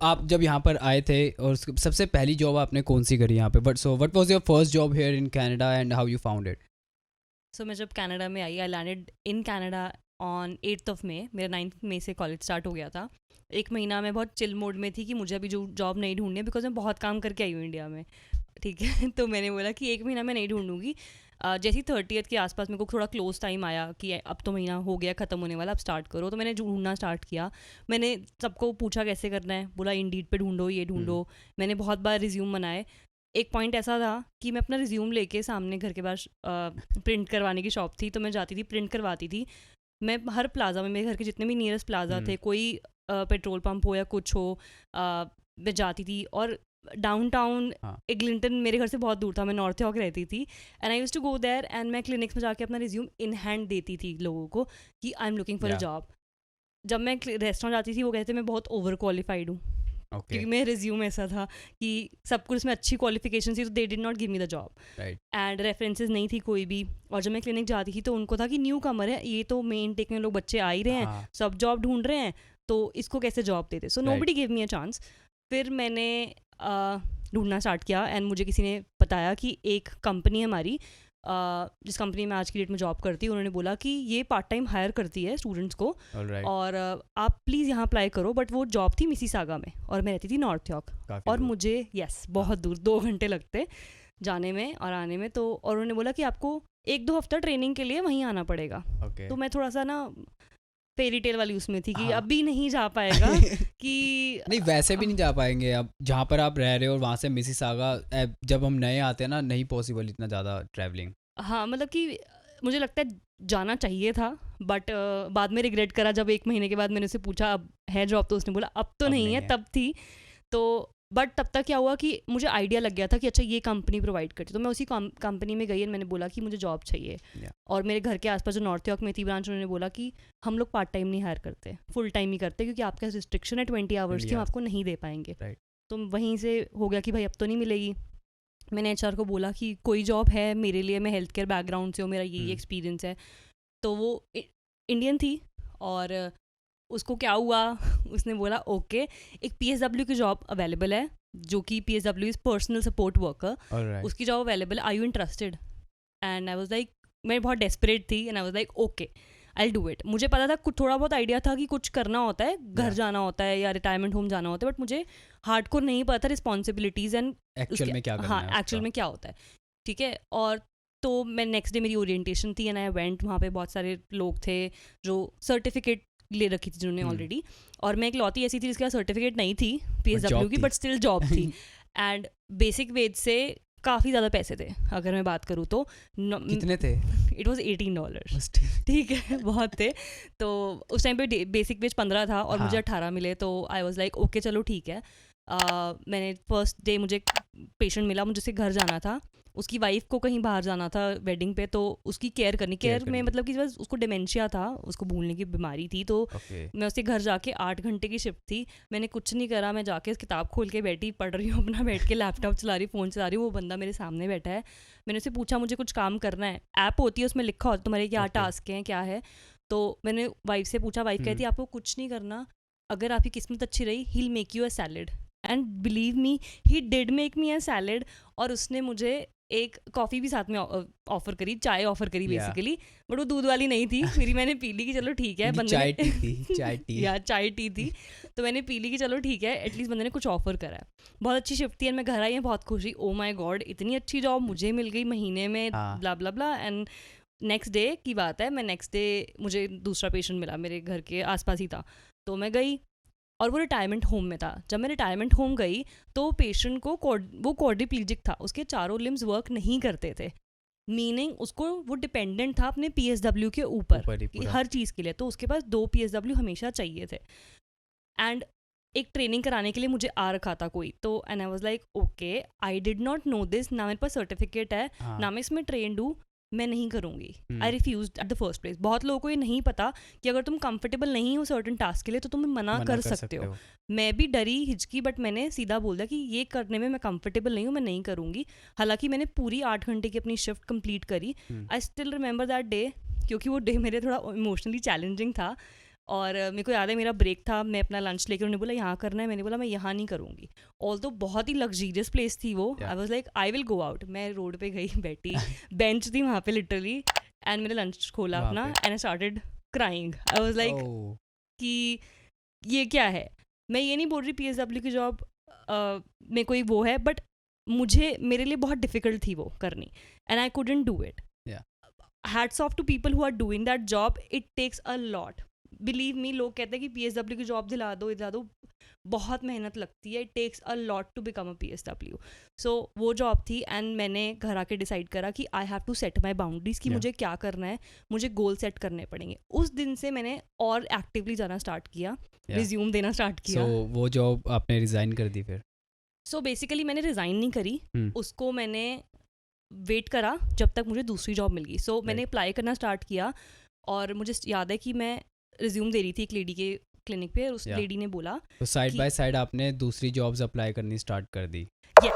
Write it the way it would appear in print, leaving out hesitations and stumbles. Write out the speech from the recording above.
आप जब यहाँ पर आए थे और सबसे पहली जॉब आपने कौन सी करी यहाँ पे? What was your first job here in Canada and how you found it? So मैं जब कनाडा में आई, I landed in Canada on 8th May. मेरा 9th मई से कॉलेज स्टार्ट हो गया था। एक महीना मैं बहुत चिल मोड में थी कि मुझे अभी जो जॉब नहीं ढूंढनी है, बिकॉज मैं बहुत काम करके आई हूँ इंडिया में। ठीक है तो मैंने बोला कि एक महीना मैं नहीं ढूंढूंगी। जैसे ही 30th के आसपास मेरे को थोड़ा क्लोज टाइम आया कि अब तो महीना हो गया ख़त्म होने वाला, अब स्टार्ट करो, तो मैंने ढूंढना स्टार्ट किया। मैंने सबको पूछा कैसे करना है, बोला इंडीड पे ढूंढो, ये ढूंढो। मैंने बहुत बार रिज्यूम बनाए। एक पॉइंट ऐसा था कि मैं अपना रिज्यूम लेके सामने घर के पास प्रिंट करवाने की शॉप थी, तो मैं जाती थी, प्रिंट करवाती थी। मैं हर प्लाजा में, मेरे घर के जितने भी नियरेस्ट प्लाजा थे, कोई पेट्रोल पंप हो या कुछ हो, मैं जाती थी। और डाउनटाउन एग्लिंटन मेरे घर से बहुत दूर था, मैं नॉर्थ यॉर्क रहती थी, and I used to go there and मैं क्लिनिक्स में जाके अपना रिज्यूम इन हैंड देती थी लोगों को कि I am looking for a job. जब मैं रेस्टोरेंट जाती थी वो कहते मैं बहुत ओवर क्वालिफाइड हूँ, क्योंकि मेरा रिज्यूम ऐसा था कि सब कुछ उसमें अच्छी क्वालिफिकेशन थी, तो they did not give me the job and references नहीं थी कोई भी। और जब मैं क्लिनिक जाती थी तो उनको था कि न्यू कमर है ये, तो मेन टेक में लोग बच्चे आ ही रहे हैं, सब जॉब ढूंढ रहे हैं, तो इसको कैसे जॉब देते। So nobody give me a chance. फिर मैंने ढूंढना स्टार्ट किया एंड मुझे किसी ने बताया कि एक कंपनी है हमारी, जिस कंपनी में आज की डेट में जॉब करती है, उन्होंने बोला कि ये पार्ट टाइम हायर करती है स्टूडेंट्स को, और आप प्लीज़ यहाँ अप्लाई करो। बट वो जॉब थी मिसिसागा में और मैं रहती थी नॉर्थ यॉर्क, और मुझे बहुत दूर 2 घंटे लगते जाने में और आने में। तो और उन्होंने बोला कि आपको 1-2 हफ्ता ट्रेनिंग के लिए वहीं आना पड़ेगा। तो मैं थोड़ा सा ना फेरी टेल वाली उसमें थी कि अभी नहीं जा पाएगा कि नहीं वैसे भी नहीं जा पाएंगे। अब जहाँ पर आप रह रहे हो और वहाँ से मिसिसागा जब हम नए आते हैं ना, नहीं पॉसिबल इतना ज़्यादा ट्रैवलिंग। हाँ मतलब कि मुझे लगता है जाना चाहिए था, बट बाद में रिग्रेट करा जब 1 महीने के बाद मैंने उसे पूछा अब है जॉब, तो उसने बोला अब तो नहीं है, तब थी। तो बट तब तक क्या हुआ कि मुझे आइडिया लग गया था कि अच्छा ये कंपनी प्रोवाइड करती, तो मैं उसी कंपनी में गई और मैंने बोला कि मुझे जॉब चाहिए। और मेरे घर के आसपास जो नॉर्थ यॉर्क में थी ब्रांच, उन्होंने बोला कि हम लोग पार्ट टाइम नहीं हायर करते, फुल टाइम ही करते, क्योंकि आपका रिस्ट्रिक्शन है 20 आवर्स की, हम आपको नहीं दे पाएंगे। तो वहीं से हो गया कि भाई अब तो नहीं मिलेगी। मैंने एचआर को बोला कि कोई जॉब है मेरे लिए, मैं हेल्थ केयर बैकग्राउंड से हूँ, मेरा यही एक्सपीरियंस है। तो वो इंडियन थी और उसको क्या हुआ उसने बोला ओके, एक पीएसडब्ल्यू की जॉब अवेलेबल है, जो कि PSW is personal support worker, उसकी job available, are you interested? And I was like, मैं बहुत डेस्परेट थी and I was like okay I do it. मुझे पता था, कुछ थोड़ा बहुत आइडिया था कि कुछ करना होता है, घर जाना होता है या रिटायरमेंट होम जाना होता है, बट मुझे हार्डकोर नहीं पता था रिस्पॉन्सिबिलिटीज़ एंड एक्चुअल में क्या करना है। एक्चुअल में क्या होता है। ठीक है, और तो मैं नेक्स्ट डे मेरी ओरिएंटेशन थी एंड आई वेंट, वहाँ पे बहुत सारे लोग थे जो सर्टिफिकेट ले रखी थी जिन्होंने ऑलरेडी, और मैं एक लौती ऐसी थी जिसके पास सर्टिफिकेट नहीं थी पीएसडब्ल्यू की, बट स्टिल जॉब थी। एंड बेसिक वेज से काफ़ी ज़्यादा पैसे थे, अगर मैं बात करूँ तो। कितने थे? It was $18। ठीक है बहुत थे। तो उस टाइम पे बेसिक वेज 15 था और मुझे 18 मिले, तो आई वॉज लाइक ओके चलो ठीक है। मैंने फर्स्ट डे मुझे पेशेंट मिला, मुझे उससे घर जाना था, उसकी वाइफ को कहीं बाहर जाना था वेडिंग पे, तो उसकी केयर केयर में मतलब कि बस उसको डिमेंशिया था, उसको भूलने की बीमारी थी। तो मैं उसके घर जाके 8 घंटे की शिफ्ट थी, मैंने कुछ नहीं करा, मैं जाके किताब खोल के बैठी, पढ़ रही हूँ अपना बैठ के, लैपटॉप चला रही, फ़ोन चला रही हूँ, वो बंदा मेरे सामने बैठा है। मैंने उससे पूछा मुझे कुछ काम करना है, ऐप होती है उसमें लिखा होता तुम्हारे क्या टास्क हैं क्या है। तो मैंने वाइफ से पूछा, वाइफ कहती आपको कुछ नहीं करना, अगर आपकी किस्मत अच्छी रही he will make you a salad. And believe me he did make me a salad, और उसने मुझे एक कॉफ़ी भी साथ में ऑफ़र करी, चाय ऑफ़र करी बेसिकली, बट वो दूध वाली नहीं थी। फिर मैंने पी ली कि चलो ठीक है, बंदे चाय टी थी, चाय टी थी, तो मैंने पी ली कि चलो ठीक है, एटलीस्ट बंदे ने कुछ ऑफ़र करा है। बहुत अच्छी शिफ्ट थी एंड मैं घर आई, बहुत खुश हुई, ओ माई गॉड इतनी अच्छी जॉब मुझे मिल गई महीने में, ब्ला ब्ला ब्ला। एंड नेक्स्ट डे की बात है, मैं नेक्स्ट डे मुझे दूसरा पेशेंट मिला, मेरे घर के आसपास ही था, तो मैं गई और वो रिटायरमेंट होम में था। जब मैं रिटायरमेंट होम गई तो पेशेंट को वो क्वाड्रिप्लीजिक था, उसके चारों लिम्स वर्क नहीं करते थे, मीनिंग उसको वो डिपेंडेंट था अपने पीएसडब्ल्यू के ऊपर हर चीज़ के लिए, तो उसके पास 2 पीएसडब्ल्यू हमेशा चाहिए थे। एंड एक ट्रेनिंग कराने के लिए मुझे आ रखा था कोई, तो and I was like okay I did not know this, ना मेरे पास सर्टिफिकेट है, ना मैं इसमें ट्रेंड हूँ, मैं नहीं करूँगी। I refuse at the first place. बहुत लोगों को ये नहीं पता कि अगर तुम कंफर्टेबल नहीं हो सर्टन टास्क के लिए तो तुम मना कर सकते हो। मैं भी डरी हिचकी, बट मैंने सीधा बोल दिया कि ये करने में मैं कंफर्टेबल नहीं हूँ, मैं नहीं करूँगी। हालांकि मैंने पूरी 8 घंटे की अपनी शिफ्ट कंप्लीट करी। I still remember that day, क्योंकि वो डे मेरे थोड़ा इमोशनली चैलेंजिंग था। और मेरे को याद है मेरा ब्रेक था, मैं अपना लंच लेकर, उन्होंने बोला यहाँ करना है, मैंने बोला मैं यहाँ नहीं करूँगी। ऑल तो बहुत ही लग्जीरियस प्लेस थी वो, Yeah. I was like I will go out. मैं रोड पे गई, बैठी, बेंच थी वहाँ पे लिटरली, एंड मैंने लंच खोला वहाँ अपना, पे। And I started crying. I was like Oh, कि ये क्या है। मैं ये नहीं बोल रही PSW की जॉब में कोई वो है, बट मेरे लिए बहुत डिफिकल्ट थी वो करनी, and I couldn't do it. Yeah. Hats off to people who are doing that job, it takes a lot. Believe me, लोग कहते हैं कि PSW की जॉब दिला दो, बहुत मेहनत लगती है, it takes a lot to become a PSW। So वो जॉब थी, एंड मैंने घर आके डिसाइड करा कि I have to set my boundaries, कि Yeah. मुझे क्या करना है, मुझे गोल सेट करने पड़ेंगे। उस दिन से मैंने और एक्टिवली जाना स्टार्ट किया, Yeah. रिज्यूम देना स्टार्ट किया। so वो जॉब आपने रिजाइन कर दी फिर? सो बेसिकली मैंने रिज़ाइन नहीं करी, Hmm. उसको मैंने वेट करा जब तक मुझे दूसरी जॉब मिल गई। सो मैंने Right. अप्लाई करना स्टार्ट किया, और मुझे याद है कि मैं रिज्यूम दे रही थी एक लेडी के क्लिनिक पे, और उस Yeah. लेडी ने बोला तो साइड कि- बाय साइड आपने दूसरी जॉब्स अप्लाई करनी स्टार्ट कर दी? ये